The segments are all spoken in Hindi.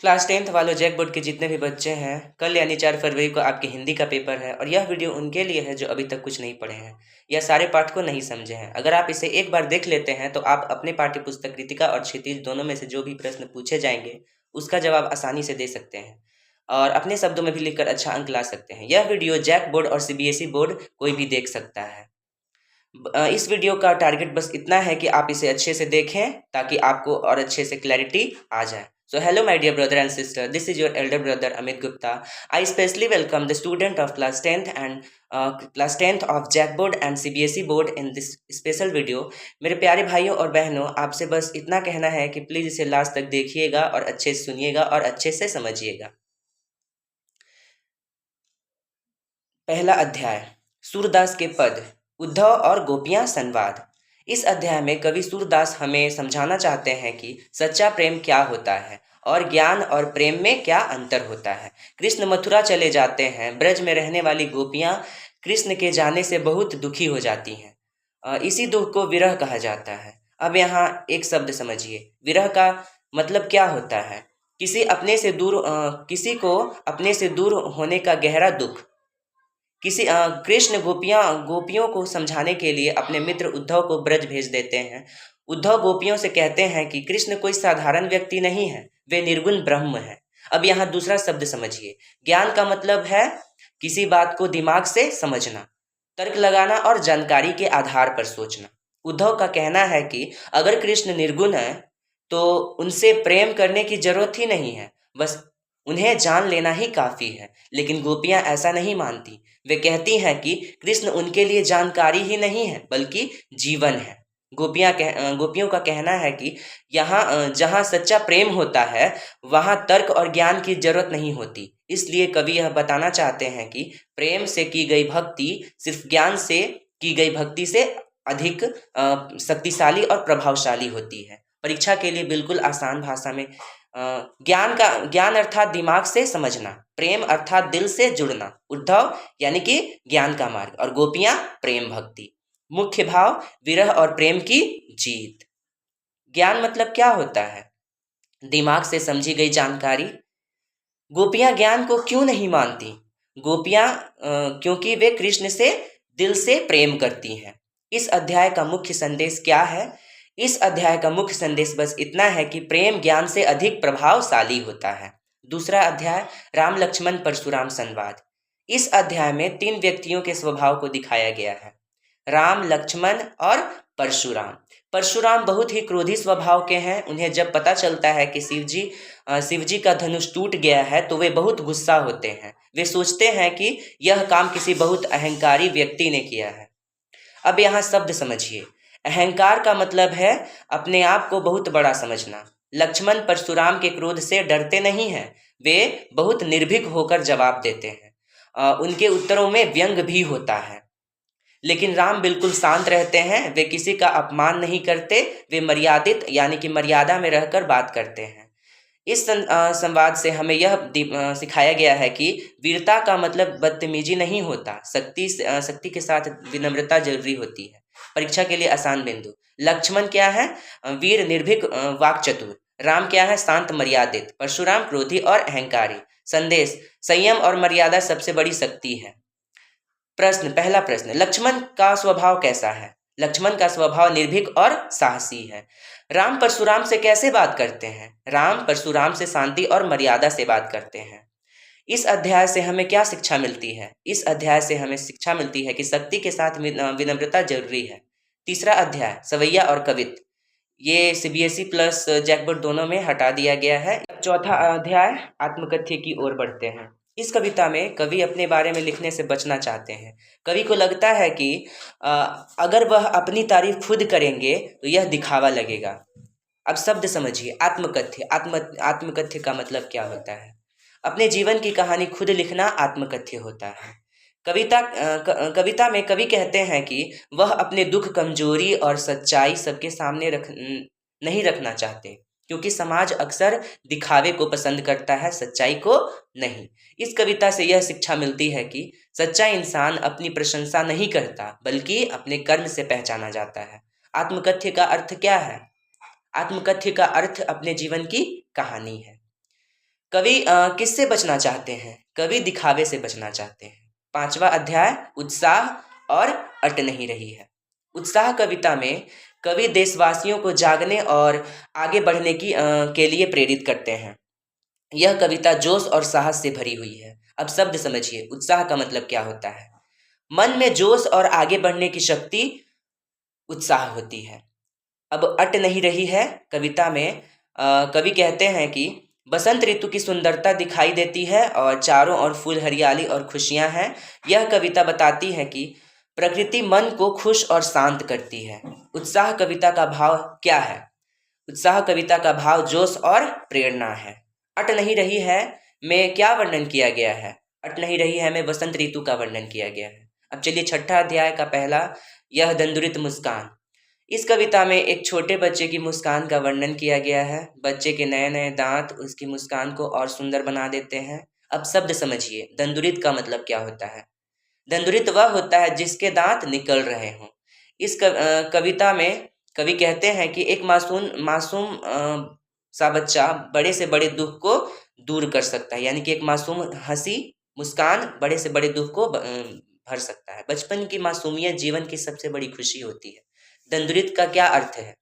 क्लास 10th वालों जैक बोर्ड के जितने भी बच्चे हैं, कल यानी 4 फरवरी को आपके हिंदी का पेपर है और यह वीडियो उनके लिए है जो अभी तक कुछ नहीं पढ़े हैं या सारे पाठ को नहीं समझे हैं। अगर आप इसे एक बार देख लेते हैं तो आप अपने पाठ्य पुस्तक कृतिका और क्षितिज दोनों में से जो भी प्रश्न पूछे जाएंगे उसका जवाब आसानी से दे सकते हैं और अपने शब्दों में भी लिखकर अच्छा अंक ला सकते हैं। यह वीडियो जैक बोर्ड और सीबीएसई बोर्ड कोई भी देख सकता है। इस वीडियो का टारगेट बस इतना है कि आप इसे अच्छे से देखें ताकि आपको और अच्छे से क्लैरिटी आ जाए। So hello my dear brother and sister, this is your elder brother Amit Gupta. I especially welcome the student of class 10th and class 10th of Jack board and CBSE board in this special video. मेरे प्यारे भाइयों और बहनों, आपसे बस इतना कहना है कि प्लीज़ इसे लास्ट तक देखिएगा और अच्छे से सुनिएगा और अच्छे से समझिएगा। पहला अध्याय, सूरदास के पद, उद्धव और गोपियाँ संवाद। इस अध्याय में कवि सूरदास हमें समझाना चाहते हैं कि सच्चा प्रेम क्या होता है और ज्ञान और प्रेम में क्या अंतर होता है। कृष्ण मथुरा चले जाते हैं। ब्रज में रहने वाली गोपियाँ कृष्ण के जाने से बहुत दुखी हो जाती हैं। इसी दुख को विरह कहा जाता है। अब यहाँ एक शब्द समझिए, विरह का मतलब क्या होता है? किसी को अपने से दूर होने का गहरा दुख। कृष्ण गोपियों को समझाने के लिए अपने मित्र उद्धव को ब्रज भेज देते हैं। उद्धव गोपियों से कहते हैं कि कृष्ण कोई साधारण व्यक्ति नहीं है, वे निर्गुण ब्रह्म है। अब यहाँ दूसरा शब्द समझिए, ज्ञान का मतलब है किसी बात को दिमाग से समझना, तर्क लगाना और जानकारी के आधार पर सोचना। उद्धव का कहना है कि अगर कृष्ण निर्गुण है तो उनसे प्रेम करने की जरूरत ही नहीं है, बस उन्हें जान लेना ही काफ़ी है। लेकिन गोपियाँ ऐसा नहीं मानती। वे कहती हैं कि कृष्ण उनके लिए जानकारी ही नहीं है बल्कि जीवन है। गोपियों का कहना है कि यहाँ जहाँ सच्चा प्रेम होता है वहाँ तर्क और ज्ञान की जरूरत नहीं होती। इसलिए कवि यह बताना चाहते हैं कि प्रेम से की गई भक्ति सिर्फ ज्ञान से की गई भक्ति से अधिक शक्तिशाली और प्रभावशाली होती है। परीक्षा के लिए बिल्कुल आसान भाषा में, ज्ञान अर्थात दिमाग से समझना, प्रेम अर्थात दिल से जुड़ना, उद्धव यानी कि ज्ञान का मार्ग और गोपियां प्रेम भक्ति। मुख्य भाव, विरह और प्रेम की जीत। ज्ञान मतलब क्या होता है? दिमाग से समझी गई जानकारी। गोपियां ज्ञान को क्यों नहीं मानती? क्योंकि वे कृष्ण से दिल से प्रेम करती हैं। इस अध्याय का मुख्य संदेश क्या है? इस अध्याय का मुख्य संदेश बस इतना है कि प्रेम ज्ञान से अधिक प्रभावशाली होता है। दूसरा अध्याय, राम लक्ष्मण परशुराम संवाद। इस अध्याय में 3 व्यक्तियों के स्वभाव को दिखाया गया है, राम, लक्ष्मण और परशुराम। परशुराम बहुत ही क्रोधी स्वभाव के हैं। उन्हें जब पता चलता है कि शिव जी का धनुष टूट गया है तो वे बहुत गुस्सा होते हैं। वे सोचते हैं कि यह काम किसी बहुत अहंकारी व्यक्ति ने किया है। अब यहाँ शब्द समझिए, अहंकार का मतलब है अपने आप को बहुत बड़ा समझना। लक्ष्मण परशुराम के क्रोध से डरते नहीं हैं, वे बहुत निर्भीक होकर जवाब देते हैं। उनके उत्तरों में व्यंग भी होता है। लेकिन राम बिल्कुल शांत रहते हैं, वे किसी का अपमान नहीं करते, वे मर्यादित यानी कि मर्यादा में रहकर बात करते हैं। इस संवाद से हमें यह सिखाया गया है कि वीरता का मतलब बदतमीजी नहीं होता, शक्ति के साथ विनम्रता जरूरी होती है। परीक्षा के लिए आसान बिंदु, लक्ष्मण क्या है? वीर, निर्भीक, वाक्चतुर। राम क्या है? शांत, मर्यादित। परशुराम क्रोधी और अहंकारी। संदेश, संयम और मर्यादा सबसे बड़ी शक्ति है। पहला प्रश्न, लक्ष्मण का स्वभाव कैसा है? लक्ष्मण का स्वभाव निर्भीक और साहसी है। राम परशुराम से कैसे बात करते हैं? राम परशुराम से शांति और मर्यादा से बात करते हैं। इस अध्याय से हमें क्या शिक्षा मिलती है? इस अध्याय से हमें शिक्षा मिलती है कि शक्ति के साथ विनम्रता जरूरी है। तीसरा अध्याय, सवैया और कवित्व, ये सीबीएसई प्लस जैकबोर्ड दोनों में हटा दिया गया है। चौथा अध्याय, आत्मकथ्य की ओर बढ़ते हैं। इस कविता में कवि अपने बारे में लिखने से बचना चाहते हैं। कवि को लगता है कि अगर वह अपनी तारीफ खुद करेंगे तो यह दिखावा लगेगा। अब शब्द समझिए, आत्मकथ्य। आत्मकथ्य का मतलब क्या होता है? अपने जीवन की कहानी खुद लिखना आत्मकथ्य होता है। कविता में कवि कहते हैं कि वह अपने दुख, कमजोरी और सच्चाई सबके सामने नहीं रखना चाहते, क्योंकि समाज अक्सर दिखावे को पसंद करता है, सच्चाई को नहीं। इस कविता से यह शिक्षा मिलती है कि सच्चा इंसान अपनी प्रशंसा नहीं करता बल्कि अपने कर्म से पहचाना जाता है। आत्मकथ्य का अर्थ क्या है? आत्मकथ्य का अर्थ अपने जीवन की कहानी है। कवि किससे बचना चाहते हैं? कवि दिखावे से बचना चाहते हैं। 5वां अध्याय उत्साह और अट नहीं रही है। उत्साह कविता में कवि देशवासियों को जागने और आगे बढ़ने के लिए प्रेरित करते हैं। यह कविता जोश और साहस से भरी हुई है। अब शब्द समझिए, उत्साह का मतलब क्या होता है? मन में जोश और आगे बढ़ने की शक्ति उत्साह होती है। अब अट नहीं रही है कविता में कवि कहते हैं कि बसंत ऋतु की सुंदरता दिखाई देती है और चारों ओर फूल हरियाली और खुशियां हैं। यह कविता बताती है कि प्रकृति मन को खुश और शांत करती है। उत्साह कविता का भाव क्या है? उत्साह कविता का भाव जोश और प्रेरणा है। अट नहीं रही है में क्या वर्णन किया गया है? अट नहीं रही है में बसंत ऋतु का वर्णन किया गया है। अब चलिए 6ठा अध्याय का पहला, यह दंडुरित मुस्कान। इस कविता में एक छोटे बच्चे की मुस्कान का वर्णन किया गया है। बच्चे के नए नए दांत उसकी मुस्कान को और सुंदर बना देते हैं। अब शब्द समझिए, दंडुरित का मतलब क्या होता है? दंडुरित वह होता है जिसके दांत निकल रहे हों। इस कविता में कवि कहते हैं कि एक मासूम मासूम सा बच्चा बड़े से बड़े दुख को दूर कर सकता है, यानी कि एक मासूम हंसी मुस्कान बड़े से बड़े दुख को भर सकता है। बचपन की मासूमियत जीवन की सबसे बड़ी खुशी होती है। दंडुरित का क्या अर्थ है?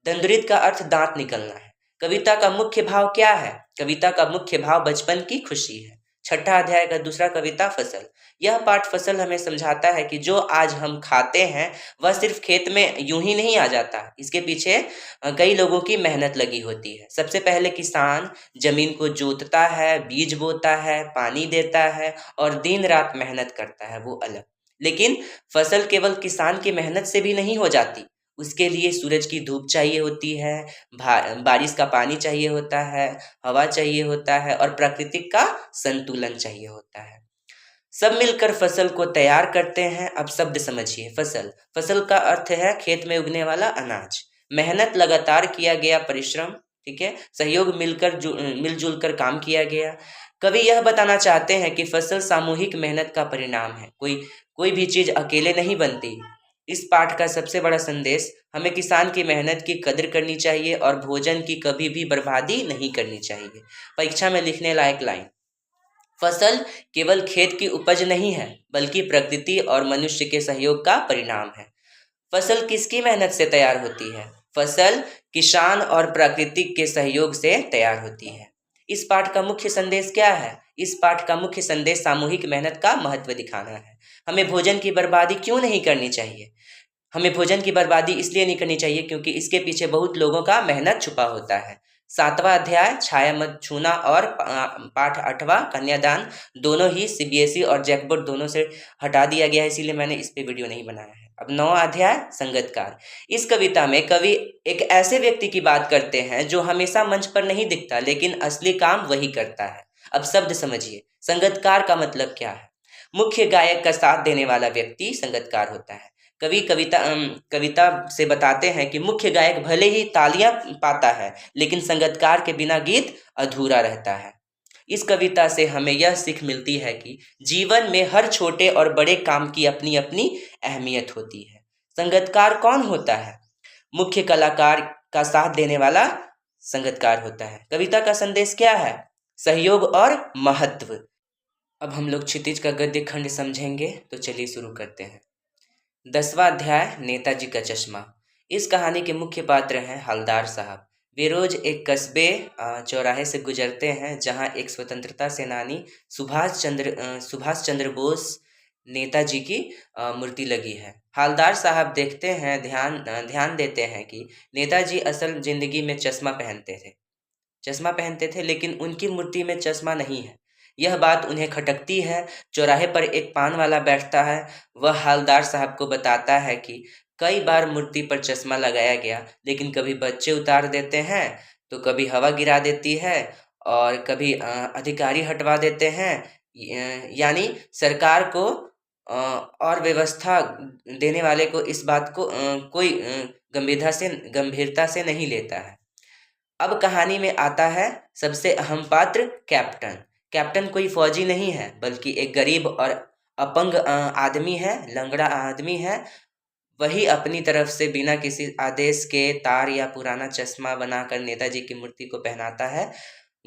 दंडुरित का अर्थ दांत निकलना है। कविता का मुख्य भाव क्या है? कविता का मुख्य भाव बचपन की खुशी है। 6ठा अध्याय का दूसरा कविता फसल। यह पाठ फसल हमें समझाता है कि जो आज हम खाते हैं वह सिर्फ खेत में यूं ही नहीं आ जाता। इसके पीछे कई लोगों की मेहनत लगी होती है। सबसे पहले किसान जमीन को जोतता है, बीज बोता है, पानी देता है और दिन रात मेहनत करता है, वो अलग। लेकिन फसल केवल किसान की मेहनत से भी नहीं हो जाती। उसके लिए सूरज की धूप चाहिए होती है, बारिश का पानी चाहिए होता है, हवा चाहिए होता है और प्राकृतिक का संतुलन चाहिए होता है। सब मिलकर फसल को तैयार करते हैं। अब शब्द समझिए, फसल। फसल का अर्थ है खेत में उगने वाला अनाज। मेहनत, लगातार किया गया परिश्रम, ठीक है, सहयोग, मिलजुल कर काम किया गया। कवि यह बताना चाहते हैं कि फसल सामूहिक मेहनत का परिणाम है। कोई भी चीज अकेले नहीं बनती। इस पाठ का सबसे बड़ा संदेश, हमें किसान की मेहनत की कदर करनी चाहिए और भोजन की कभी भी बर्बादी नहीं करनी चाहिए। परीक्षा में लिखने लायक लाइन, फसल केवल खेत की उपज नहीं है बल्कि प्रकृति और मनुष्य के सहयोग का परिणाम है। फसल किसकी मेहनत से तैयार होती है? फसल किसान और प्रकृति के सहयोग से तैयार होती है। इस पाठ का मुख्य संदेश क्या है? इस पाठ का मुख्य संदेश सामूहिक मेहनत का महत्व दिखाना है। हमें भोजन की बर्बादी क्यों नहीं करनी चाहिए? हमें भोजन की बर्बादी इसलिए नहीं करनी चाहिए क्योंकि इसके पीछे बहुत लोगों का मेहनत छुपा होता है। 7वां अध्याय छाया मत छूना और पाठ 8वां कन्यादान दोनों ही सीबीएसई और जैकबोर्ड दोनों से हटा दिया गया है, इसीलिए मैंने इस पे वीडियो नहीं बनाया है। अब 9वां अध्याय संगतकार। इस कविता में कवि एक ऐसे व्यक्ति की बात करते हैं जो हमेशा मंच पर नहीं दिखता लेकिन असली काम वही करता है। अब शब्द समझिए, संगतकार का मतलब क्या है? मुख्य गायक का साथ देने वाला व्यक्ति संगतकार होता है। कवि कविता से बताते हैं कि मुख्य गायक भले ही तालियां पाता है लेकिन संगतकार के बिना गीत अधूरा रहता है। इस कविता से हमें यह सीख मिलती है कि जीवन में हर छोटे और बड़े काम की अपनी अपनी अहमियत होती है। संगतकार कौन होता है? मुख्य कलाकार का साथ देने वाला संगतकार होता है। कविता का संदेश क्या है? सहयोग और महत्व। अब हम लोग क्षितिज का गद्य खंड समझेंगे, तो चलिए शुरू करते हैं। 10वां अध्याय नेताजी का चश्मा। इस कहानी के मुख्य पात्र हैं हवलदार साहब। वे रोज एक कस्बे चौराहे से गुजरते हैं जहां एक स्वतंत्रता सेनानी सुभाष चंद्र बोस नेताजी की मूर्ति लगी है। हवलदार साहब देखते हैं, ध्यान देते हैं कि नेताजी असल जिंदगी में चश्मा पहनते थे लेकिन उनकी मूर्ति में चश्मा नहीं है। यह बात उन्हें खटकती है। चौराहे पर एक पान वाला बैठता है। वह हवलदार साहब को बताता है कि कई बार मूर्ति पर चश्मा लगाया गया लेकिन कभी बच्चे उतार देते हैं तो कभी हवा गिरा देती है और कभी अधिकारी हटवा देते हैं। यानी सरकार को और व्यवस्था देने वाले को इस बात को कोई गंभीरता से नहीं लेता है। अब कहानी में आता है सबसे अहम पात्र, कैप्टन। कैप्टन कोई फौजी नहीं है बल्कि एक गरीब और अपंग आदमी है, लंगड़ा आदमी है। वही अपनी तरफ से बिना किसी आदेश के तार या पुराना चश्मा बनाकर नेताजी की मूर्ति को पहनाता है।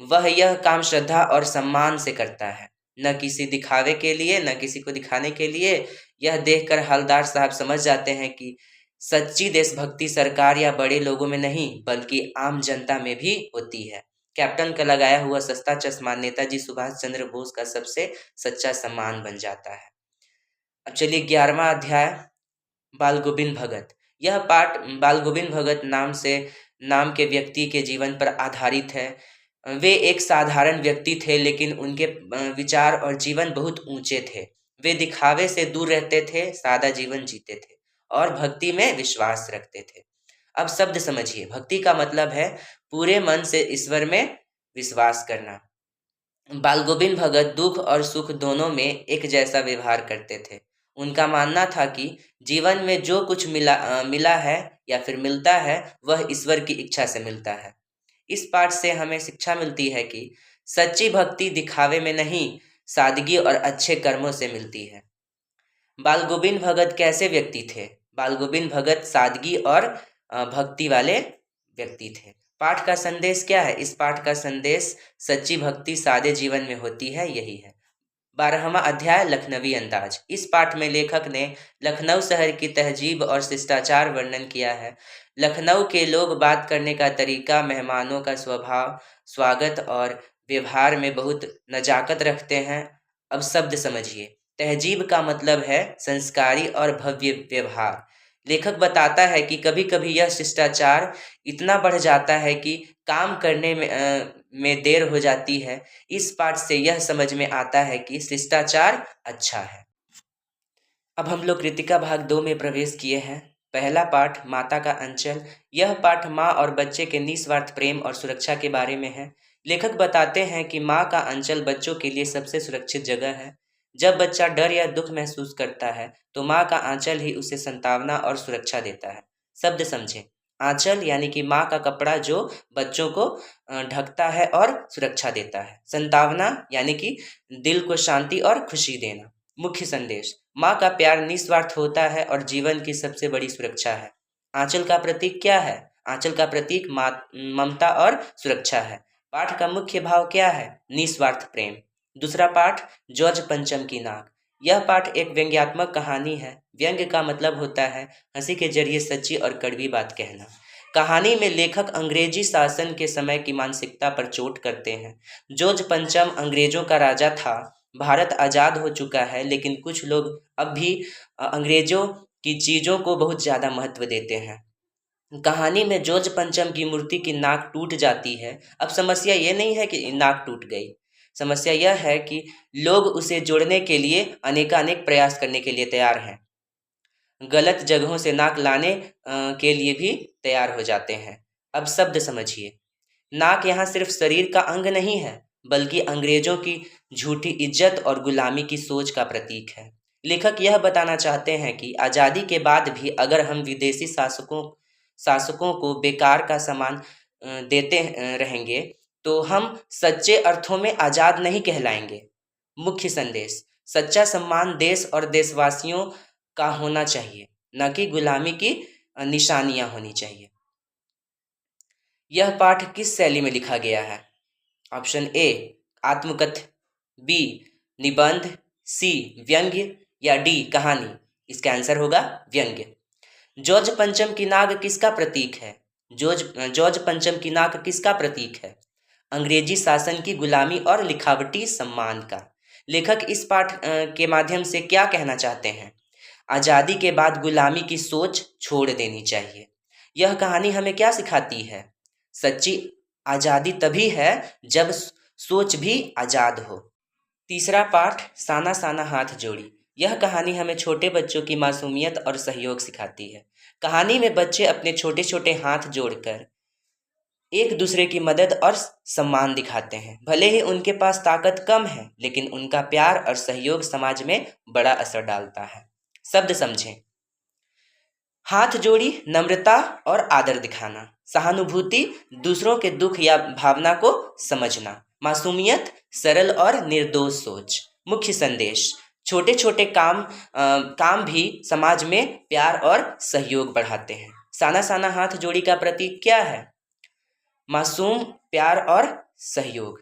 वह यह काम श्रद्धा और सम्मान से करता है, न किसी दिखावे के लिए, न किसी को दिखाने के लिए। यह देखकर हवलदार साहब समझ जाते हैं कि सच्ची देशभक्ति सरकार या बड़े लोगों में नहीं बल्कि आम जनता में भी होती है। कैप्टन का लगाया हुआ सस्ता चश्मा नेताजी सुभाष चंद्र बोस का सबसे सच्चा सम्मान बन जाता है। अब चलिए 11वां अध्याय, बाल गोविंद भगत। यह पाठ बाल गोविंद भगत नाम के व्यक्ति के जीवन पर आधारित है। वे एक साधारण व्यक्ति थे, लेकिन उनके विचार और जीवन बहुत ऊंचे थे। वे दिखावे से दूर रहते थे, सादा जीवन जीते थे और भक्ति में विश्वास रखते थे। अब शब्द समझिए। भक्ति का मतलब है पूरे मन से ईश्वर में विश्वास करना। बाल गोविंद भगत दुख और सुख दोनों में एक जैसा व्यवहार करते थे। उनका मानना था कि जीवन में जो कुछ मिला है या फिर मिलता है वह ईश्वर की इच्छा से मिलता है। इस पाठ से हमें शिक्षा मिलती है कि सच्ची भक्ति दिखावे में नहीं, सादगी और अच्छे कर्मों से मिलती है। बाल गोविंद भगत कैसे व्यक्ति थे? बाल गोविंद भगत सादगी और भक्ति वाले व्यक्ति थे। पाठ का संदेश क्या है? इस पाठ का संदेश सच्ची भक्ति सादे जीवन में होती है, यही है। 12वां अध्याय, लखनवी अंदाज। इस पाठ में लेखक ने लखनऊ शहर की तहजीब और शिष्टाचार वर्णन किया है। लखनऊ के लोग बात करने का तरीका, मेहमानों का स्वभाव, स्वागत और व्यवहार में बहुत नजाकत रखते हैं। अब शब्द समझिए। तहजीब का मतलब है संस्कारी और भव्य व्यवहार। लेखक बताता है कि कभी कभी यह शिष्टाचार इतना बढ़ जाता है कि काम करने में देर हो जाती है। इस पाठ से यह समझ में आता है कि शिष्टाचार अच्छा है। अब हम लोग कृतिका भाग 2 में प्रवेश किए हैं। पहला पाठ, माता का अंचल। यह पाठ माँ और बच्चे के निस्वार्थ प्रेम और सुरक्षा के बारे में है। लेखक बताते हैं कि माँ का अंचल बच्चों के लिए सबसे सुरक्षित जगह है। जब बच्चा डर या दुख महसूस करता है तो माँ का आंचल ही उसे सांत्वना और सुरक्षा देता है। शब्द समझे। आंचल यानी कि माँ का कपड़ा जो बच्चों को ढकता है और सुरक्षा देता है। सांत्वना यानी कि दिल को शांति और खुशी देना। मुख्य संदेश, माँ का प्यार निस्वार्थ होता है और जीवन की सबसे बड़ी सुरक्षा है। आंचल का प्रतीक क्या है? आंचल का प्रतीक ममता और सुरक्षा है। पाठ का मुख्य भाव क्या है? निस्वार्थ प्रेम। दूसरा पाठ, जॉर्ज पंचम की नाक। यह पाठ एक व्यंग्यात्मक कहानी है। व्यंग्य का मतलब होता है हंसी के जरिए सच्ची और कड़वी बात कहना। कहानी में लेखक अंग्रेजी शासन के समय की मानसिकता पर चोट करते हैं। जॉर्ज पंचम अंग्रेजों का राजा था। भारत आज़ाद हो चुका है, लेकिन कुछ लोग अब भी अंग्रेजों की चीज़ों को बहुत ज़्यादा महत्व देते हैं। कहानी में जॉर्ज पंचम की मूर्ति की नाक टूट जाती है। अब समस्या ये नहीं है कि नाक टूट गई, समस्या यह है कि लोग उसे जोड़ने के लिए अनेकानेक प्रयास करने के लिए तैयार हैं। गलत जगहों से नाक लाने के लिए भी तैयार हो जाते हैं। अब शब्द समझिए। नाक यहाँ सिर्फ शरीर का अंग नहीं है, बल्कि अंग्रेजों की झूठी इज्जत और गुलामी की सोच का प्रतीक है। लेखक यह बताना चाहते हैं कि आज़ादी के बाद भी अगर हम विदेशी शासकों को बेकार का सामान देते रहेंगे तो हम सच्चे अर्थों में आज़ाद नहीं कहलाएंगे। मुख्य संदेश, सच्चा सम्मान देश और देशवासियों का होना चाहिए, न कि गुलामी की निशानियां होनी चाहिए। यह पाठ किस शैली में लिखा गया है? ऑप्शन ए आत्मकथ, बी निबंध, सी व्यंग्य या डी कहानी। इसका आंसर होगा व्यंग्य। जॉर्ज पंचम की नाक किसका प्रतीक है? जॉर्ज पंचम की नाक किसका प्रतीक है? अंग्रेजी शासन की गुलामी और लिखावटी सम्मान का। लेखक इस पाठ के माध्यम से क्या कहना चाहते हैं? आज़ादी के बाद गुलामी की सोच छोड़ देनी चाहिए। यह कहानी हमें क्या सिखाती है? सच्ची आज़ादी तभी है जब सोच भी आज़ाद हो। तीसरा पाठ, साना साना हाथ जोड़ी। यह कहानी हमें छोटे बच्चों की मासूमियत और सहयोग सिखाती है। कहानी में बच्चे अपने छोटे छोटे हाथ जोड़कर एक दूसरे की मदद और सम्मान दिखाते हैं। भले ही उनके पास ताकत कम है, लेकिन उनका प्यार और सहयोग समाज में बड़ा असर डालता है। शब्द समझें। हाथ जोड़ी, नम्रता और आदर दिखाना। सहानुभूति, दूसरों के दुख या भावना को समझना। मासूमियत, सरल और निर्दोष सोच। मुख्य संदेश, छोटे छोटे काम भी समाज में प्यार और सहयोग बढ़ाते हैं। साना साना हाथ जोड़ी का प्रतीक क्या है? मासूम प्यार और सहयोग।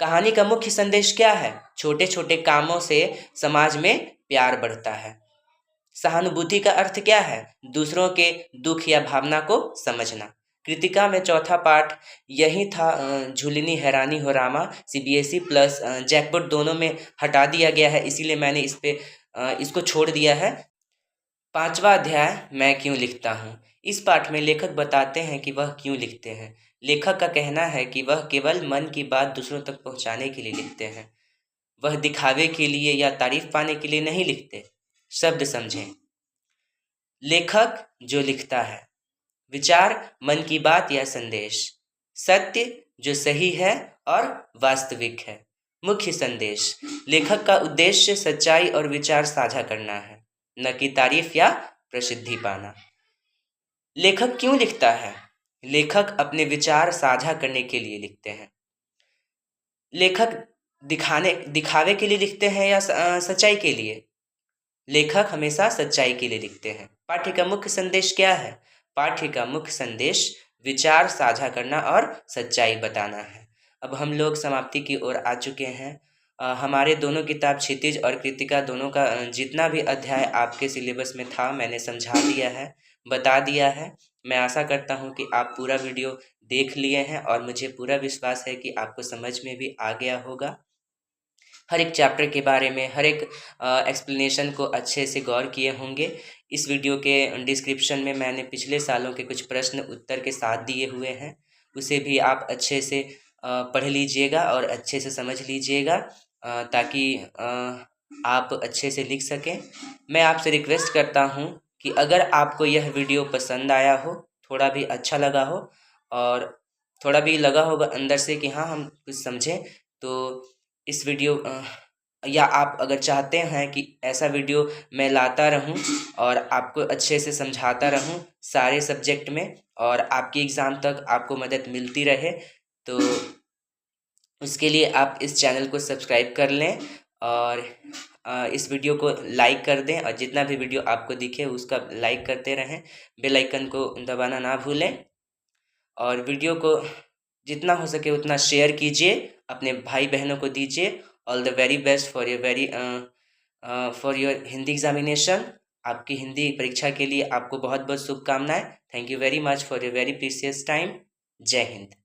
कहानी का मुख्य संदेश क्या है? छोटे छोटे कामों से समाज में प्यार बढ़ता है। सहानुभूति का अर्थ क्या है? दूसरों के दुख या भावना को समझना। कृतिका में चौथा पाठ यही था। झूलनी हैरानी हो रामा सीबीएसई प्लस जैकपॉट दोनों में हटा दिया गया है, इसीलिए मैंने इसको छोड़ दिया है। पांचवा अध्याय मैं क्यों लिखता हूँ। इस पाठ में लेखक बताते हैं कि वह क्यों लिखते हैं। लेखक का कहना है कि वह केवल मन की बात दूसरों तक पहुँचाने के लिए लिखते हैं। वह दिखावे के लिए या तारीफ पाने के लिए नहीं लिखते। शब्द समझें। लेखक जो लिखता है। विचार मन की बात या संदेश। सत्य जो सही है और वास्तविक है। मुख्य संदेश लेखक का उद्देश्य सच्चाई और विचार साझा करना है, न कि तारीफ या प्रसिद्धि पाना। लेखक क्यों लिखता है? लेखक अपने विचार साझा करने के लिए लिखते हैं। लेखक दिखावे के लिए लिखते हैं या सच्चाई के लिए? लेखक हमेशा सच्चाई के लिए लिखते हैं। पाठ्य का मुख्य संदेश क्या है? पाठ्य का मुख्य संदेश विचार साझा करना और सच्चाई बताना है। अब हम लोग समाप्ति की ओर आ चुके हैं। हमारे दोनों किताब क्षितिज और कृतिका दोनों का जितना भी अध्याय आपके सिलेबस में था मैंने समझा दिया है, बता दिया है। मैं आशा करता हूँ कि आप पूरा वीडियो देख लिए हैं और मुझे पूरा विश्वास है कि आपको समझ में भी आ गया होगा। हर एक चैप्टर के बारे में हर एक एक्सप्लेनेशन को अच्छे से गौर किए होंगे। इस वीडियो के डिस्क्रिप्शन में मैंने पिछले सालों के कुछ प्रश्न उत्तर के साथ दिए हुए हैं, उसे भी आप अच्छे से पढ़ लीजिएगा और अच्छे से समझ लीजिएगा ताकि आप अच्छे से लिख सकें। मैं आपसे रिक्वेस्ट करता हूं कि अगर आपको यह वीडियो पसंद आया हो, थोड़ा भी अच्छा लगा हो और थोड़ा भी लगा होगा अंदर से कि हाँ हम कुछ समझें, तो इस वीडियो या आप अगर चाहते हैं कि ऐसा वीडियो मैं लाता रहूं और आपको अच्छे से समझाता रहूं सारे सब्जेक्ट में और आपकी एग्ज़ाम तक आपको मदद मिलती रहे, तो उसके लिए आप इस चैनल को सब्सक्राइब कर लें और इस वीडियो को लाइक कर दें और जितना भी वीडियो आपको दिखे उसका लाइक करते रहें। बेल आइकन को दबाना ना भूलें और वीडियो को जितना हो सके उतना शेयर कीजिए, अपने भाई बहनों को दीजिए। All the very best for your Hindi examination. आपकी हिंदी परीक्षा के लिए आपको बहुत बहुत शुभकामनाएं। Thank you very much for your very precious time. जय हिंद।